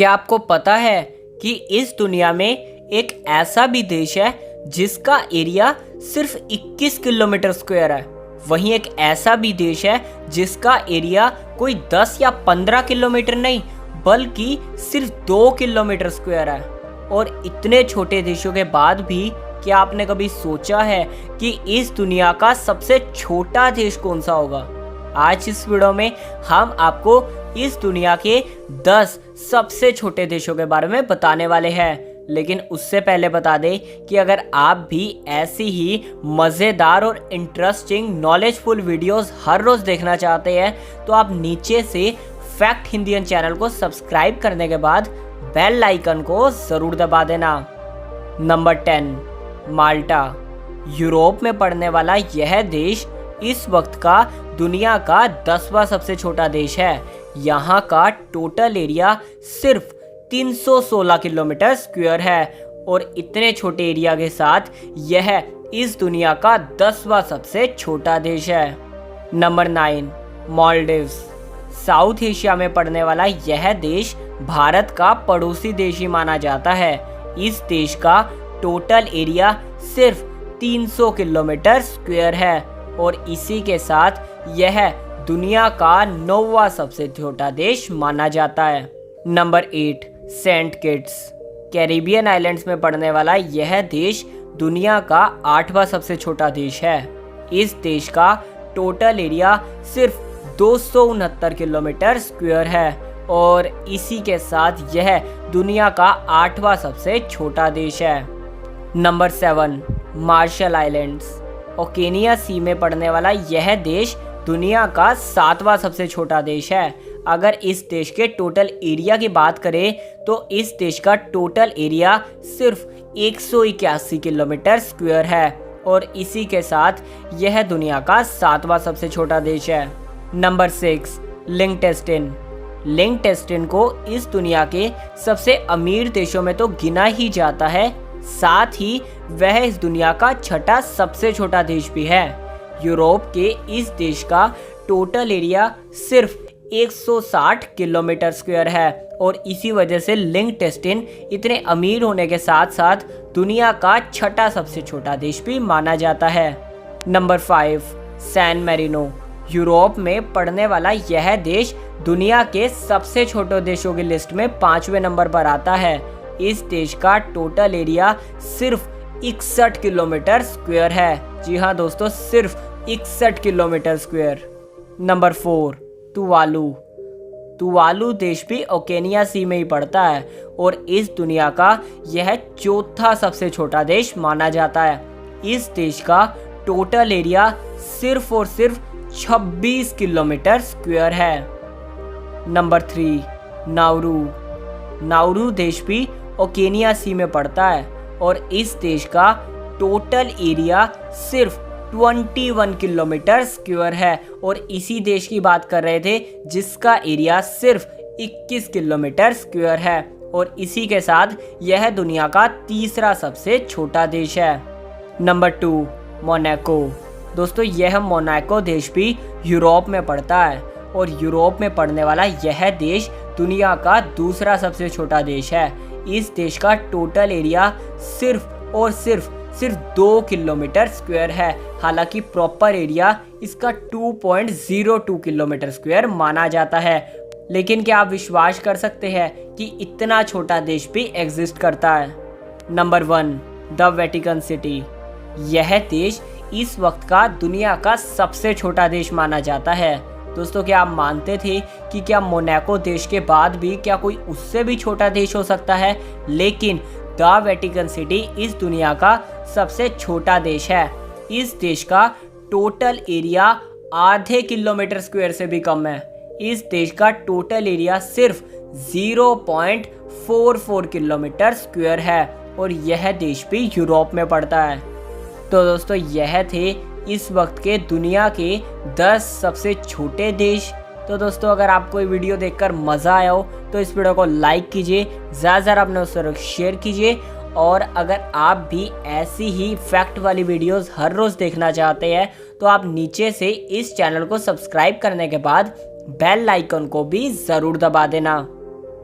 क्या आपको पता है कि इस दुनिया में एक ऐसा भी देश है जिसका एरिया सिर्फ 21 किलोमीटर स्क्वायर है। वहीं एक ऐसा भी देश है जिसका एरिया कोई 10 या 15 किलोमीटर नहीं बल्कि सिर्फ 2 किलोमीटर स्क्वायर है। और इतने छोटे देशों के बाद भी क्या आपने कभी सोचा है कि इस दुनिया का सबसे छोटा देश कौन सा होगा? आज इस वीडियो में हम आपको इस दुनिया के 10 सबसे छोटे देशों के बारे में बताने वाले हैं। लेकिन उससे पहले बता दें कि अगर आप भी ऐसी ही मज़ेदार और इंटरेस्टिंग नॉलेजफुल वीडियोस हर रोज़ देखना चाहते हैं तो आप नीचे से फैक्ट हिंदियन चैनल को सब्सक्राइब करने के बाद बेल आइकन को ज़रूर दबा देना। नंबर 10, माल्टा। यूरोप में पड़ने वाला यह देश इस वक्त का दुनिया का 10वां सबसे छोटा देश है। यहाँ का टोटल एरिया सिर्फ 316 किलोमीटर स्क्वायर है और इतने छोटे एरिया के साथ यह इस दुनिया का 10वां सबसे छोटा देश है। नंबर 9, मालदीव्स। साउथ एशिया में पड़ने वाला यह देश भारत का पड़ोसी देश ही माना जाता है। इस देश का टोटल एरिया सिर्फ 300 किलोमीटर स्क्वायर है और इसी के साथ यह दुनिया का 9वां सबसे छोटा देश माना जाता है। Number 8, Saint Kitts. Caribbean islands में पड़ने वाला यह देश दुनिया का 8वां सबसे छोटा देश है। इस देश का टोटल एरिया सिर्फ 269 किलोमीटर स्क्वायर है और इसी के साथ यह दुनिया का 8वां सबसे छोटा देश है। Number 7, Marshall Islands. Oceania sea में पड़ने वाला यह देश दुनिया का 7वां सबसे छोटा देश है। अगर इस देश के टोटल एरिया की बात करें तो इस देश का टोटल एरिया सिर्फ 181 किलोमीटर स्क्वायर है और इसी के साथ यह दुनिया का 7वां सबसे छोटा देश है। नंबर 6, लिंकटेस्टिन। लिंकटेस्टिन को इस दुनिया के सबसे अमीर देशों में तो गिना ही जाता है, साथ ही वह इस दुनिया का 6ठा सबसे छोटा देश भी है। यूरोप के इस देश का टोटल एरिया सिर्फ 160 किलोमीटर स्क्वायर है और इसी वजह से लिंकटेस्टिन इतने अमीर होने के साथ साथ दुनिया का 6ठा सबसे छोटा देश भी माना जाता है। Number 5, San Marino. यूरोप में पड़ने वाला यह देश दुनिया के सबसे छोटे देशों की लिस्ट में 5वें नंबर पर आता है। इस देश का टोटल एरिया सिर्फ 61 किलोमीटर स्क्वायर है। जी हाँ दोस्तों, सिर्फ 61 kilometre square. Number 4, Tuvalu. Tuvalu देश भी ओकेनिया सी में ही पड़ता है और इस दुनिया का यह 4था सबसे छोटा देश माना जाता है। इस देश का टोटल एरिया सिर्फ और सिर्फ 26 किलोमीटर स्क्वायर है। Number 3, Nauru. नाउरू देश भी ओकेनिया सी में पड़ता है और इस देश का टोटल एरिया सिर्फ 21 किलोमीटर स्क्वायर है और इसी देश की बात कर रहे थे जिसका एरिया सिर्फ 21 किलोमीटर स्क्वायर है और इसी के साथ यह दुनिया का 3रा सबसे छोटा देश है। Number 2, Monaco. दोस्तों, यह मोनाको देश भी यूरोप में पड़ता है और यूरोप में पड़ने वाला यह देश दुनिया का 2रा सबसे छोटा देश है। इस देश का टोटल एरिया सिर्फ और सिर्फ 2 किलोमीटर स्क्वायर है। हालांकि प्रॉपर एरिया इसका 2.02 किलोमीटर स्क्वायर माना जाता है। लेकिन क्या आप विश्वास कर सकते हैं कि इतना छोटा देश भी एग्जिस्ट करता है? Number 1, the Vatican city. यह देश इस वक्त का दुनिया का सबसे छोटा देश माना जाता है। दोस्तों, क्या आप मानते थे कि क्या मोनाको देश के बाद भी क्या कोई उससे भी छोटा देश हो सकता है? लेकिन द वेटिकन सिटी इस दुनिया का सबसे छोटा देश है। इस देश का टोटल एरिया आधे किलोमीटर स्क्वायर से भी कम है। इस देश का टोटल एरिया सिर्फ 0.44 किलोमीटर स्क्वायर है और यह देश भी यूरोप में पड़ता है। तो दोस्तों, यह थे इस वक्त के दुनिया के 10 सबसे छोटे देश। तो दोस्तों, अगर आपको ये वीडियो देखकर मज़ा आया हो तो इस वीडियो को लाइक कीजिए, ज़्यादा अपने उससे शेयर कीजिए और अगर आप भी ऐसी ही फैक्ट वाली वीडियोस हर रोज़ देखना चाहते हैं तो आप नीचे से इस चैनल को सब्सक्राइब करने के बाद बेल आइकन को भी ज़रूर दबा देना।